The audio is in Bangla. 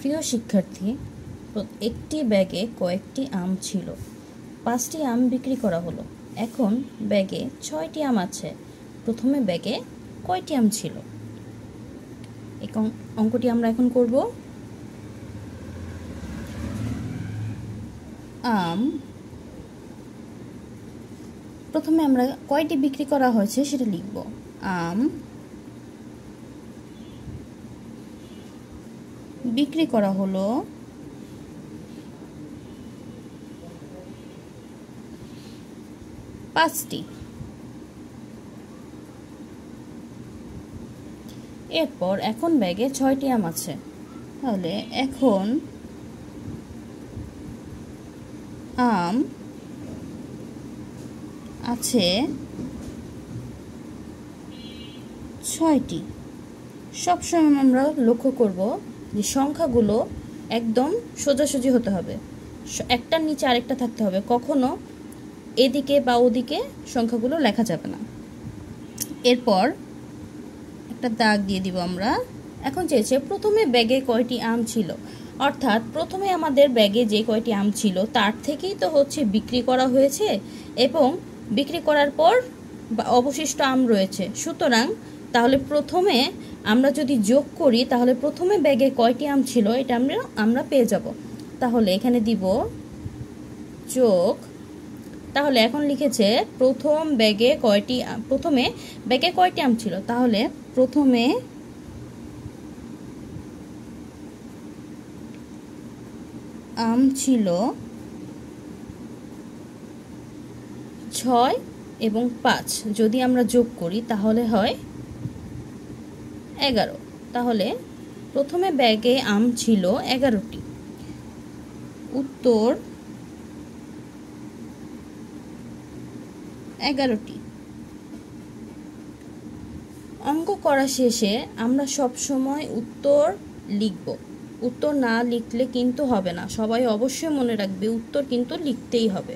প্রিয় শিক্ষার্থী, একটি ব্যাগে কয়েকটি আম ছিল। 5টি আম বিক্রি করা হলো। এখন ব্যাগে 6টি আম আছে। প্রথমে ব্যাগে কয়টি আম ছিল? এই অঙ্কটি আমরা এখন করব। আম প্রথমে আমরা কয়টি বিক্রি করা হয়েছে সেটা লিখব। আম বিক্রি করা হলো 5টি। এরপর এখন ব্যাগে 6টি আম আছে, তাহলে এখন আম আছে 6টি। সবসময় আমরা লক্ষ্য করব যে সংখ্যাগুলো একদম সোজাসুজি হতে হবে, একটার নিচে আরেকটা থাকতে হবে, কখনো এদিকে বা ওদিকে সংখ্যাগুলো লেখা যাবে না। এরপর একটা দাগ দিয়ে দিব আমরা। এখন চেয়েছে প্রথমে ব্যাগে কয়টি আম ছিল, অর্থাৎ প্রথমে আমাদের ব্যাগে যে কয়টি আম ছিল তার থেকেই তো বিক্রি করা হয়েছে এবং বিক্রি করার পর অবশিষ্ট আম রয়েছে। সুতরাং তাহলে প্রথমে আমরা যদি যোগ করি তাহলে প্রথমে ব্যাগে কয়টি আম ছিল এটা আমরা পেয়ে যাব। তাহলে এখানে দিব যোগ। তাহলে এখন লিখেছে প্রথমে ব্যাগে কয়টি আম ছিল, তাহলে প্রথমে আম ছিল 6 এবং 5, যদি আমরা যোগ করি তাহলে হয় 11। তাহলে প্রথমে ব্যাগে আম ছিল 11টি। উত্তর 11টি। অঙ্ক করা শেষে আমরা সব সময় উত্তর লিখব। উত্তর না লিখলে কিন্তু হবে না। সবাই অবশ্যই মনে রাখবে উত্তর কিন্তু লিখতেই হবে।